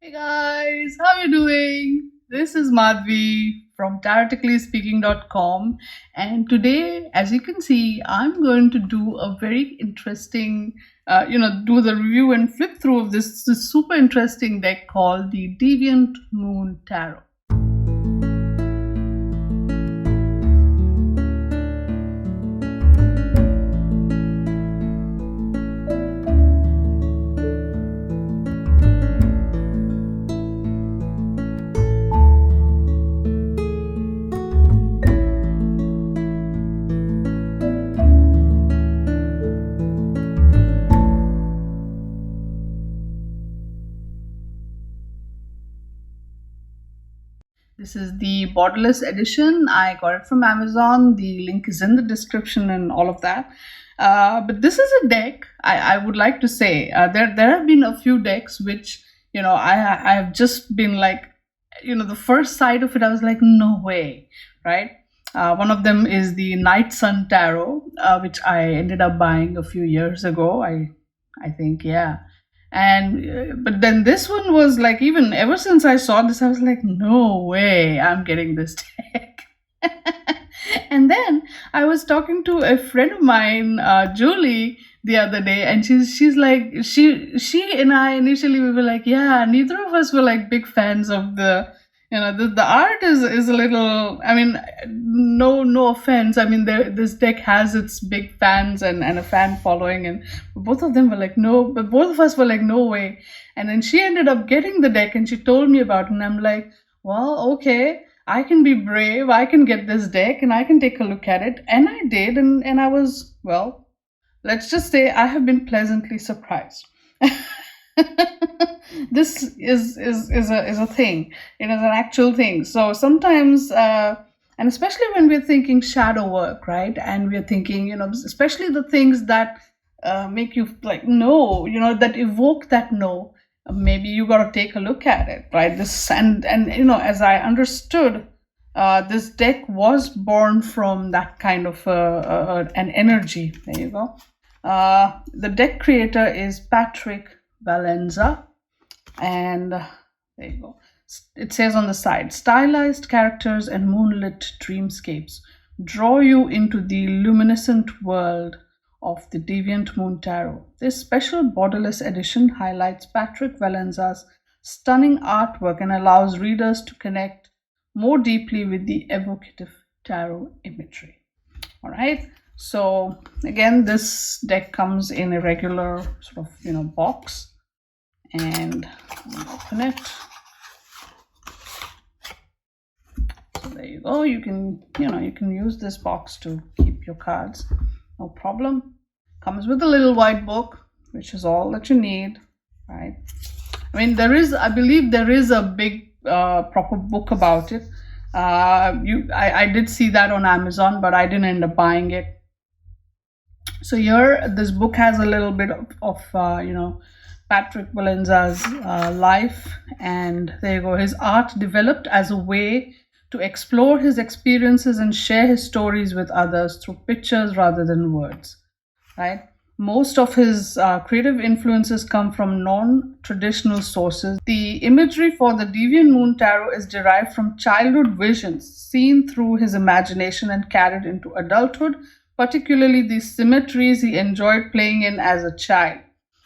Hey guys, how you doing? This is Madhvi from TaroticallySpeaking.com, and today, as you can see, I'm going to do a very interesting, do the review and flip through of this super interesting deck called the Deviant Moon Tarot. This is the borderless edition. I got it from Amazon. The link is in the description and all of that. But this is a deck. I would like to say there have been a few decks which I have just been like, the first sight of it I was like, no way, right? One of them is the Night Sun Tarot, which I ended up buying a few years ago. I think, yeah. And but then this one was like, even ever since I saw this I was like, no way I'm getting this deck. And then I was talking to a friend of mine, Julie, the other day, and she's like, she and I initially we were like, yeah, neither of us were like big fans of the art is a little, I mean, no offense, I mean, this deck has its big fans and a fan following, and both of them were like, no, but both of us were like, no way. And then she ended up getting the deck and she told me about it, and I'm like, well, okay, I can be brave, I can get this deck and I can take a look at it. And I did, and I was, well, let's just say I have been pleasantly surprised. This is a thing. It is an actual thing. So sometimes, and especially when we're thinking shadow work, right? And we're thinking, especially the things that make you like no, that evoke that no. Maybe you got to take a look at it, right? This and as I understood, this deck was born from that kind of an energy. There you go. The deck creator is Patrick Valenza, and there you go. It says on the side, stylized characters and moonlit dreamscapes draw you into the luminescent world of the Deviant Moon Tarot. This special borderless edition highlights Patrick Valenza's stunning artwork and allows readers to connect more deeply with the evocative tarot imagery. All right. So again, this deck comes in a regular sort of box, and open it. So there you go. You can use this box to keep your cards, no problem. Comes with a little white book, which is all that you need, right? I mean, I believe there is a big proper book about it. I did see that on Amazon, but I didn't end up buying it. So here, this book has a little bit of Patrick Valenza's life, and there you go. His art developed as a way to explore his experiences and share his stories with others through pictures rather than words, right? Most of his creative influences come from non-traditional sources. The imagery for the Deviant Moon Tarot is derived from childhood visions seen through his imagination and carried into adulthood, particularly the symmetries he enjoyed playing in as a child.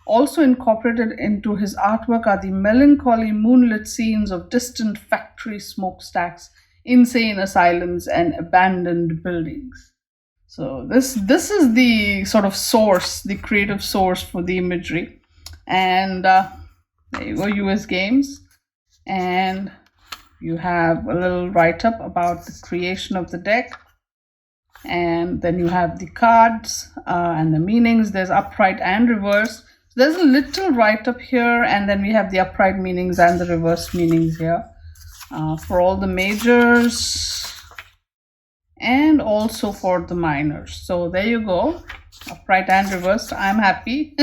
Also incorporated into his artwork are the melancholy moonlit scenes of distant factory smokestacks, insane asylums, and abandoned buildings. So this is the sort of source, the creative source for the imagery. And there you go, US Games. And you have a little write-up about the creation of the deck. And then you have the cards and the meanings. There's upright and reverse. So there's a little write-up here, and then we have the upright meanings and the reverse meanings here for all the majors and also for the minors. So there you go, upright and reversed. I'm happy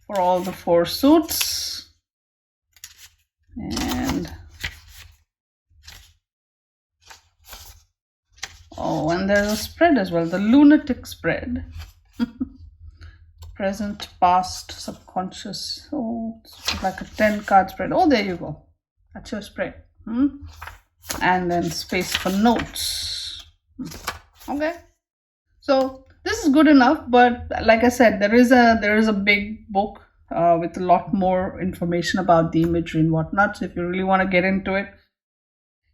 for all the four suits. And oh, and there's a spread as well, the lunatic spread. present, past, subconscious. Oh, it's like a 10 card spread. Oh, there you go. That's your spread. And then space for notes. Okay. So this is good enough, but like I said, there is a big book with a lot more information about the imagery and whatnot. So if you really want to get into it,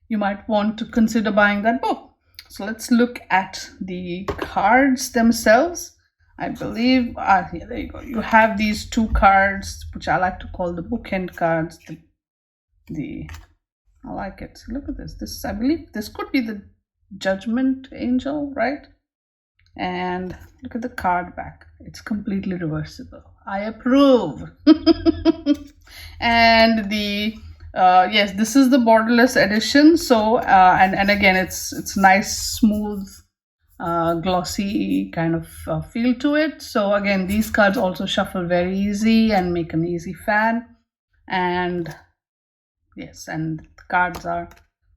you might want to consider buying that book. So let's look at the cards themselves. I believe, here, there you go. You have these 2 cards, which I like to call the bookend cards. I like it. So look at this. I believe this could be the Judgment Angel, right? And look at the card back. It's completely reversible. I approve. And the yes, this is the borderless edition. So and again, it's nice, smooth, glossy kind of feel to it. So again, these cards also shuffle very easy and make an easy fan. And yes, and the cards are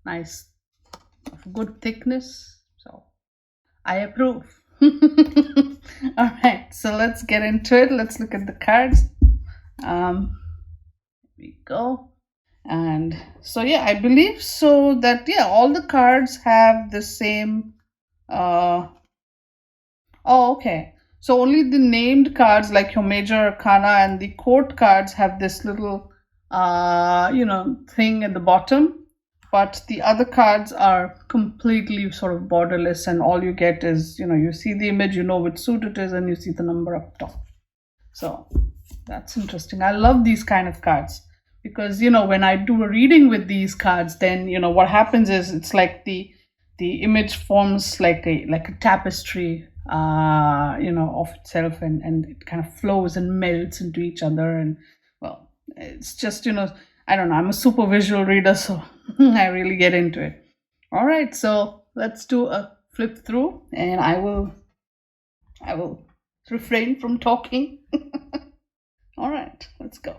nice, of good thickness. So I approve. All right, so let's get into it. Let's look at the cards. Here we go. And so yeah, I believe so that all the cards have the same oh, okay. So only the named cards, like your major arcana and the court cards, have this little thing at the bottom. But the other cards are completely sort of borderless, and all you get is, you see the image, you know which suit it is, and you see the number up top. So that's interesting. I love these kind of cards because, when I do a reading with these cards, then, what happens is it's like the image forms like a tapestry, of itself, and it kind of flows and melts into each other. And well, it's just, I don't know, I'm a super visual reader, so I really get into it. All right, so let's do a flip through, and I will refrain from talking. All right, let's go.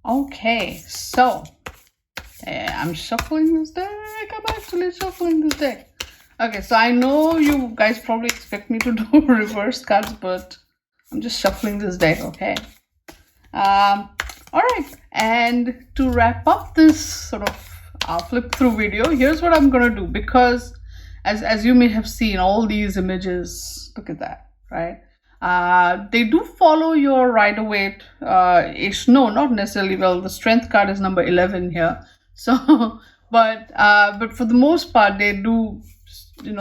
Okay, so I'm shuffling this deck. I'm actually shuffling this deck. Okay, so I know you guys probably expect me to do reverse cards, but I'm just shuffling this deck, okay? All right, and to wrap up this sort of flip through video, here's what I'm gonna do, because as you may have seen, all these images, look at that, right? They do follow your Rider-Waite ish. No, not necessarily. Well, the strength card is number 11 here. So, but for the most part, they do,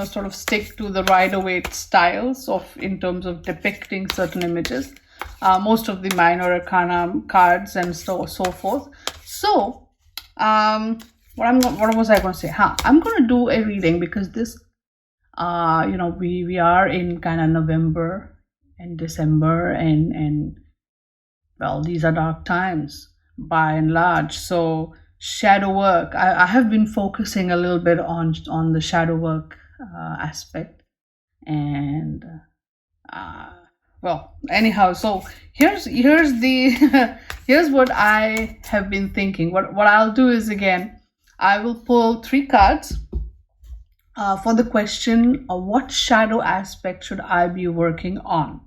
sort of stick to the Rider-Waite styles in terms of depicting certain images. Most of the minor arcana cards and so forth. So, what was I going to say? I'm going to do a reading because this, we are in kind of November and December, and well, these are dark times by and large. So shadow work, I have been focusing a little bit on the shadow work aspect, and well, anyhow, so here's the here's what I have been thinking. What I'll do is, again, I will pull 3 cards for the question of what shadow aspect should I be working on,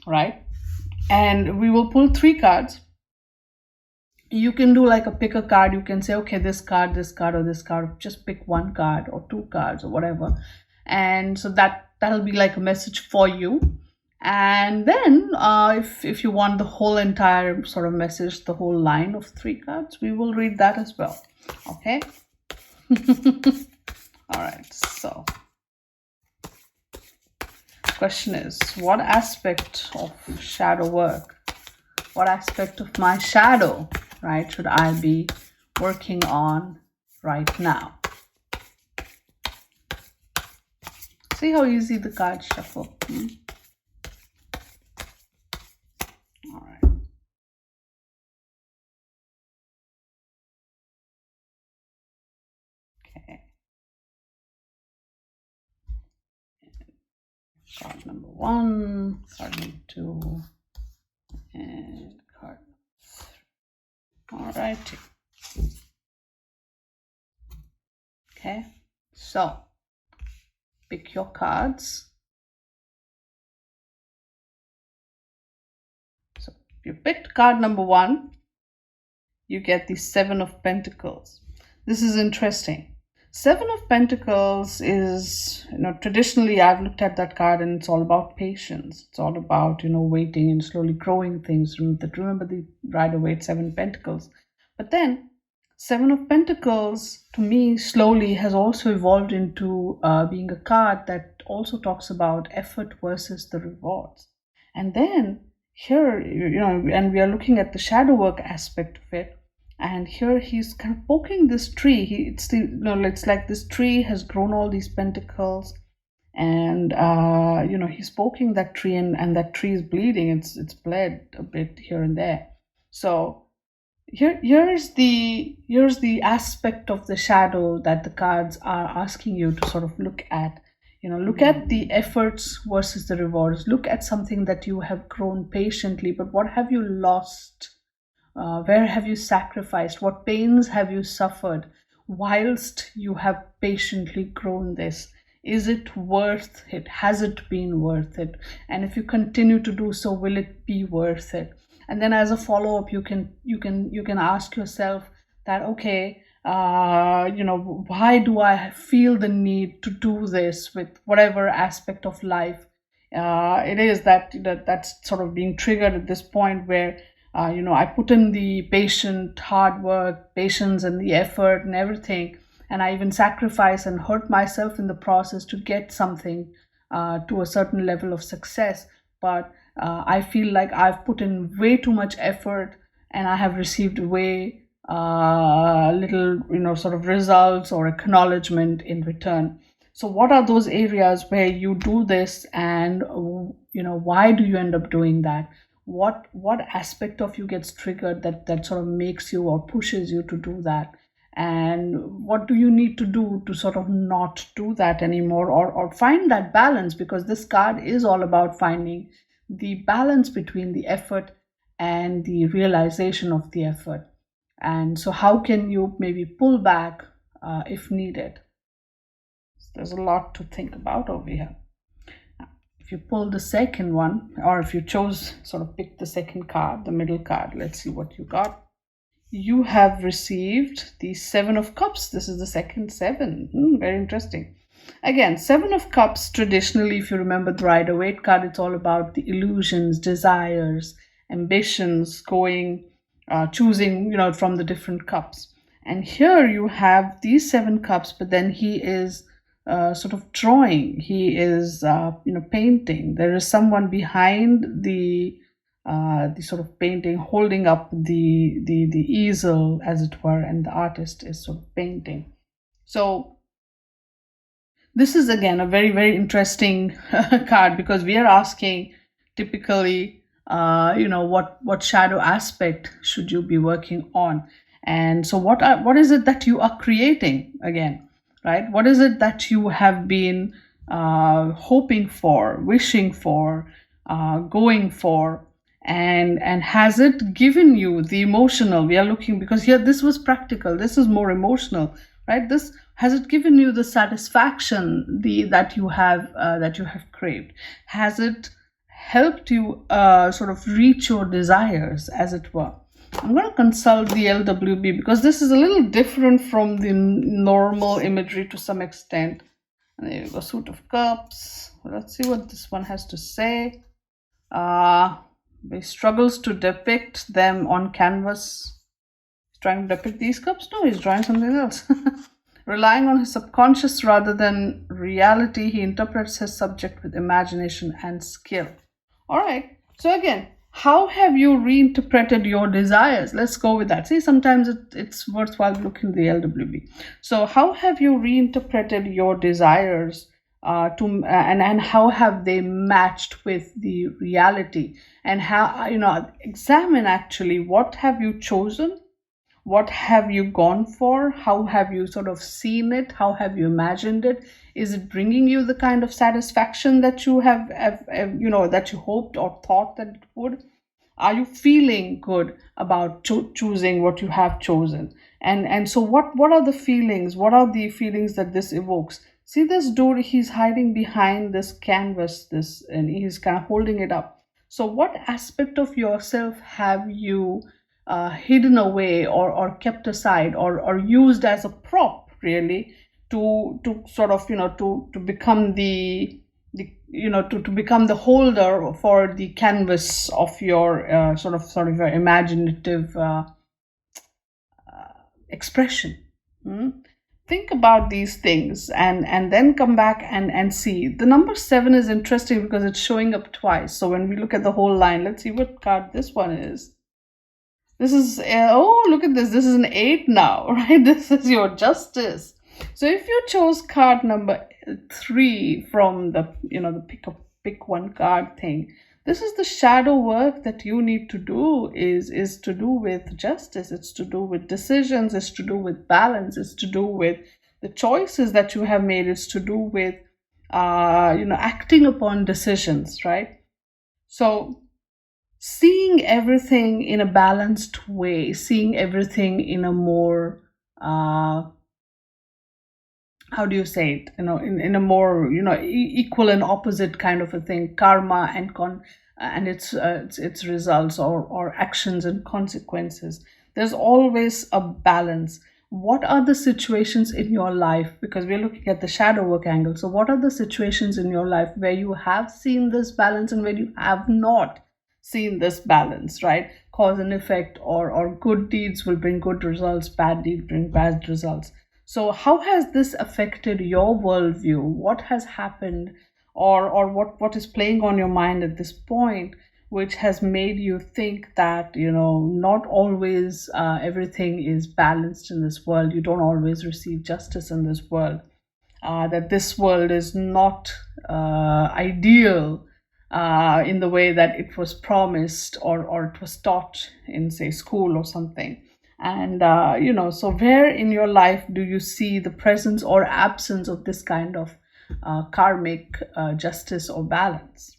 right? And we will pull 3 cards. You can do like a pick a card. You can say, okay, this card, or this card. Just pick 1 card or 2 cards or whatever. And so that'll be like a message for you. And then if you want the whole entire sort of message, the whole line of 3 cards, we will read that as well. Okay. All right. So question is, what aspect of shadow work, what aspect of my shadow, right, should I be working on right now? See how easy the cards shuffle. All right. Okay. Card number 1, card number 2, and card 3. All righty. Okay, so pick your cards. So if you picked card number 1, you get the 7 of Pentacles. This is interesting. 7 of Pentacles is, traditionally I've looked at that card and it's all about patience. It's all about, waiting and slowly growing things. Remember the Rider-Waite 7 Pentacles. But then 7 of Pentacles, to me, slowly has also evolved into being a card that also talks about effort versus the rewards. And then here, and we are looking at the shadow work aspect of it. And here he's kind of poking this tree. It's like this tree has grown all these pentacles, and he's poking that tree, and that tree is bleeding. It's bled a bit here and there. So here's the aspect of the shadow that the cards are asking you to sort of look at. Look at the efforts versus the rewards. Look at something that you have grown patiently, but what have you lost? Where have you sacrificed? What pains have you suffered whilst you have patiently grown this? Is it worth it? Has it been worth it? And if you continue to do so, will it be worth it? And then as a follow-up, you can ask yourself that, okay, why do I feel the need to do this with whatever aspect of life it is that's sort of being triggered at this point, where I put in the hard work, patience, and the effort and everything, and I even sacrifice and hurt myself in the process to get something to a certain level of success. But I feel like I've put in way too much effort, and I have received way little, sort of results or acknowledgement in return. So what are those areas where you do this, and why do you end up doing that? What aspect of you gets triggered that sort of makes you or pushes you to do that? And what do you need to do to sort of not do that anymore, or find that balance? Because this card is all about finding the balance between the effort and the realization of the effort. And so how can you maybe pull back if needed? There's a lot to think about over here. If you pull the second one, or if you pick the second card, the middle card, let's see what you got. You have received the Seven of Cups. This is the second seven. Very interesting. Again, Seven of Cups, traditionally, if you remember the Rider-Waite card, it's all about the illusions, desires, ambitions, choosing, from the different cups. And here you have these 7 cups, but then he is drawing. He is, painting. There is someone behind the sort of painting, holding up the easel, as it were, and the artist is sort of painting. So this is again a very, very interesting card, because we are asking typically, what shadow aspect should you be working on? And so what is it that you are creating again, right? What is it that you have been hoping for, wishing for, going for? And has it given you the emotional? We are looking, because here this was practical, this is more emotional, right? Has it given you the satisfaction that you have craved? Has it helped you reach your desires, as it were? I'm going to consult the LWB, because this is a little different from the normal imagery to some extent. And there you go, Suit of Cups. Let's see what this one has to say. He struggles to depict them on canvas. He's trying to depict these cups? No, he's drawing something else. Relying on his subconscious rather than reality, he interprets his subject with imagination and skill. All right. So again, how have you reinterpreted your desires? Let's go with that. See, sometimes it's worthwhile looking at the LWB. So how have you reinterpreted your desires and how have they matched with the reality? And how, examine actually, what have you chosen? What have you gone for? How have you sort of seen it? How have you imagined it? Is it bringing you the kind of satisfaction that you have that you hoped or thought that it would? Are you feeling good about choosing what you have chosen? And so what are the feelings? What are the feelings that this evokes? See this dude, he's hiding behind this canvas, and he's kind of holding it up. So what aspect of yourself have you hidden away or kept aside or used as a prop, really, to sort of to become to become the holder for the canvas of your sort of your imaginative expression? Think about these things and then come back and see. The number 7 is interesting because it's showing up twice. So when we look at the whole line, let's see what card this one is. This is, look at this. This is an 8 now, right? This is your Justice. So if you chose card number 3 from the, the pick one card thing, this is the shadow work that you need to do is to do with justice. It's to do with decisions. It's to do with balance. It's to do with the choices that you have made. It's to do with, acting upon decisions, right? So seeing everything in a balanced way, seeing everything in a more, how do you say it? In a more, equal and opposite kind of a thing, karma and its results or actions and consequences. There's always a balance. What are the situations in your life? Because we're looking at the shadow work angle. So what are the situations in your life where you have seen this balance and where you have not seen this balance, right? Cause and effect, or good deeds will bring good results, bad deeds bring bad results. So how has this affected your worldview? What has happened, or what is playing on your mind at this point, which has made you think that, not always everything is balanced in this world. You don't always receive justice in this world. That this world is not ideal in the way that it was promised or it was taught in, say, school or something. And, so where in your life do you see the presence or absence of this kind of karmic justice or balance?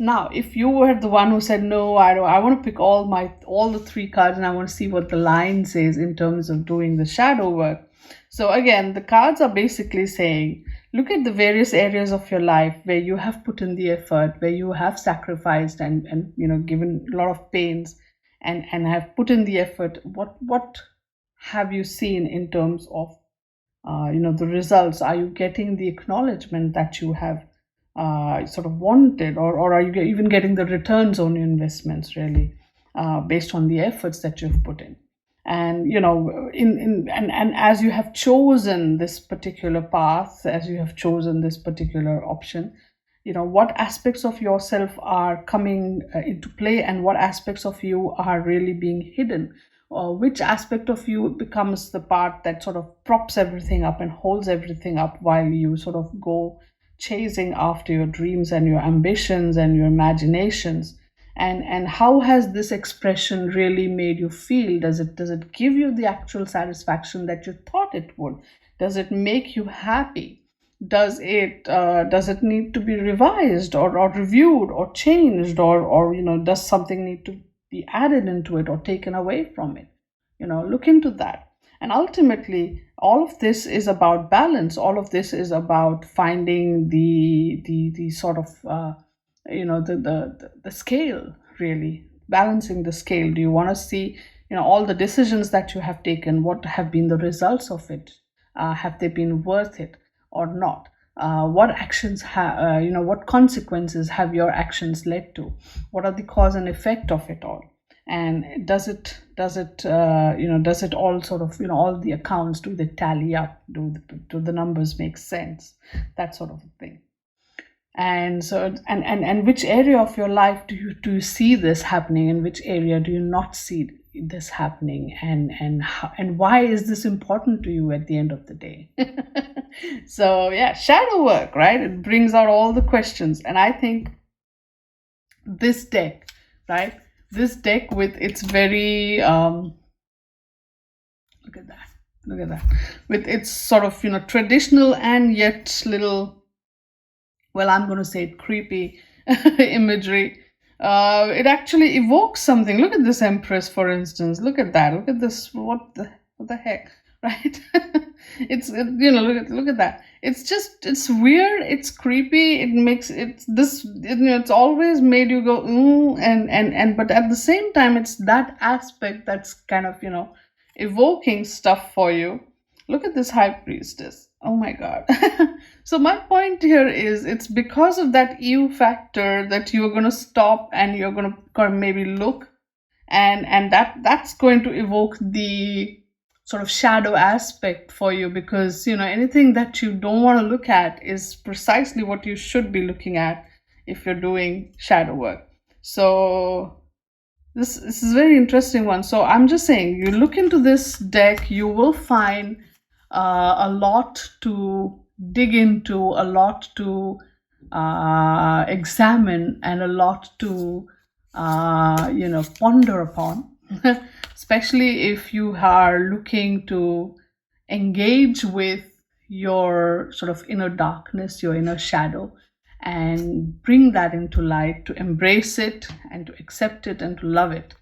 Now, if you were the one who said, no, I want to pick all the 3 cards and I want to see what the line says in terms of doing the shadow work. So again, the cards are basically saying, look at the various areas of your life where you have put in the effort, where you have sacrificed and given a lot of pains and have put in the effort. What have you seen in terms of the results? Are you getting the acknowledgement that you have sort of wanted, or are you even getting the returns on your investments really based on the efforts that you've put in? And and as you have chosen this particular path, as you have chosen this particular option, what aspects of yourself are coming into play and what aspects of you are really being hidden, or which aspect of you becomes the part that sort of props everything up and holds everything up while you sort of go chasing after your dreams and your ambitions and your imaginations. And how has this expression really made you feel? Does it give you the actual satisfaction that you thought it would? Does it make you happy? Does it need to be revised or reviewed or changed, or does something need to be added into it or taken away from it? Look into that. And ultimately, all of this is about balance. All of this is about finding the sort of the scale, really balancing the scale. Do you want to see all the decisions that you have taken? What have been the results of it? Have they been worth it or not? What actions what consequences have your actions led to? What are the cause and effect of it all? And does it all sort of all the accounts, do they tally up? Do the numbers make sense? That sort of thing. And so and which area of your life do you see this happening, and which area do you not see this happening, and why is this important to you at the end of the day? So yeah, shadow work, right? It brings out all the questions. And I think this deck, right, this deck with its very look at that, with its sort of traditional and yet little, well, I'm going to say it, creepy imagery. It actually evokes something. Look at this Empress, for instance. Look at that. Look at this. What the heck, right? Look at that. It's weird. It's creepy. It makes it's always made you go and but at the same time, it's that aspect that's kind of evoking stuff for you. Look at this High Priestess. Oh my God. So my point here is, it's because of that ew factor that you're going to stop and you're going to maybe look, and that's going to evoke the sort of shadow aspect for you, because anything that you don't want to look at is precisely what you should be looking at if you're doing shadow work. So this is a very interesting one. So I'm just saying, you look into this deck, you will find a lot to dig into, a lot to examine, and a lot to ponder upon. Especially if you are looking to engage with your sort of inner darkness, your inner shadow, and bring that into light, to embrace it and to accept it and to love it.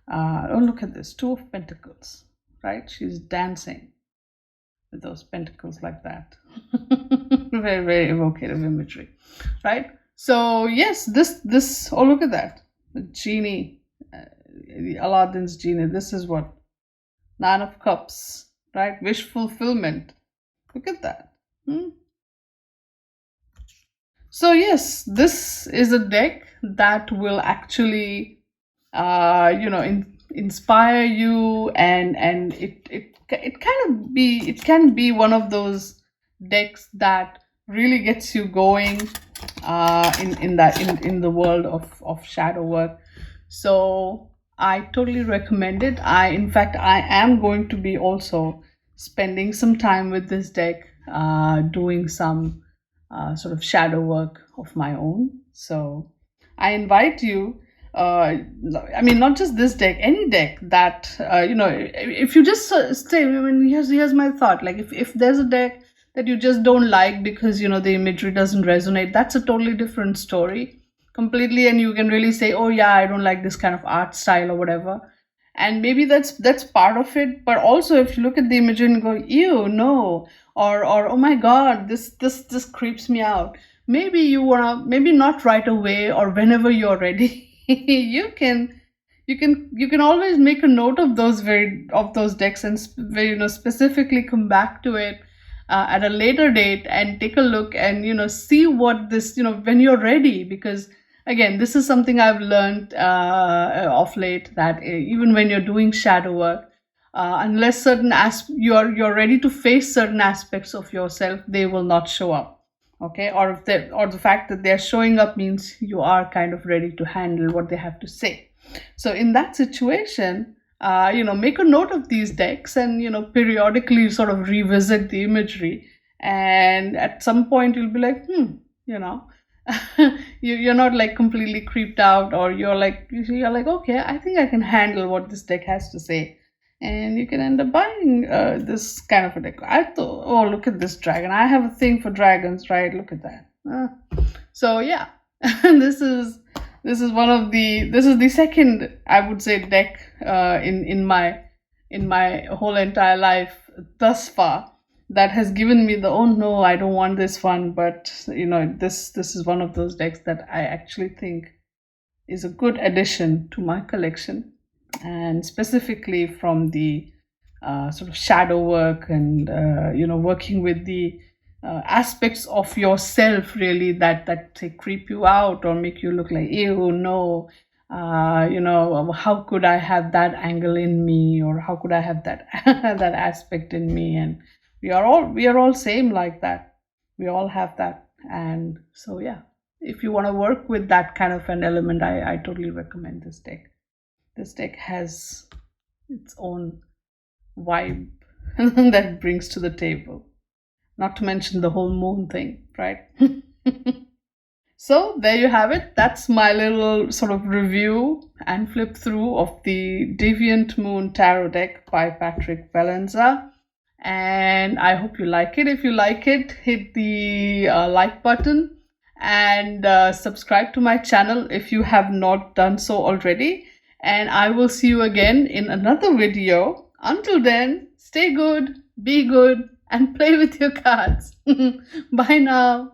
Oh, look at this, 2 of Pentacles, right? She's dancing with those pentacles like that. Very, very evocative imagery, right? So yes, this oh, look at that, the genie, Aladdin's genie. This is what, 9 of Cups, right? Wish fulfillment. Look at that. So yes, this is a deck that will actually inspire you, and it can be one of those decks that really gets you going in the world of shadow work. So I totally recommend it. In fact, I am going to be also spending some time with this deck, doing some sort of shadow work of my own. So I invite you, not just this deck, any deck that, if you just stay, here's my thought. Like if there's a deck that you just don't like because, the imagery doesn't resonate, that's a totally different story. completely, and you can really say, oh yeah, I don't like this kind of art style or whatever. And maybe that's part of it. But also, if you look at the image and go, ew, no, or oh my god, this creeps me out, maybe you wanna, maybe not right away or whenever you're ready, you can always make a note of those decks, and specifically come back to it at a later date and take a look, and see what this, when you're ready. Because again, this is something I've learned of late, that even when you're doing shadow work, unless you're ready to face certain aspects of yourself, they will not show up. Okay, or the fact that they're showing up means you are kind of ready to handle what they have to say. So in that situation, make a note of these decks, and periodically sort of revisit the imagery, and at some point you'll be like, you know you're not like completely creeped out, or you're like, okay, I think I can handle what this deck has to say. And you can end up buying this kind of a deck. I thought, oh, look at this dragon, I have a thing for dragons, right? Look at that. So yeah, this is the second, I would say, deck in my whole entire life thus far that has given me the, oh no, I don't want this one. But this is one of those decks that I actually think is a good addition to my collection, and specifically from the sort of shadow work, and working with the aspects of yourself, really, that say creep you out or make you look like, ew, no, how could I have that angle in me, or how could I have that that aspect in me? And we are all same like that. We all have that. And so yeah, if you want to work with that kind of an element, I totally recommend this deck. This deck has its own vibe that it brings to the table. Not to mention the whole moon thing, right? So there you have it. That's my little sort of review and flip through of the Deviant Moon Tarot deck by Patrick Valenza. And I hope you like it. If you like it, hit the like button, and subscribe to my channel if you have not done so already. And I will see you again in another video. Until then, stay good, be good, and play with your cards. Bye now.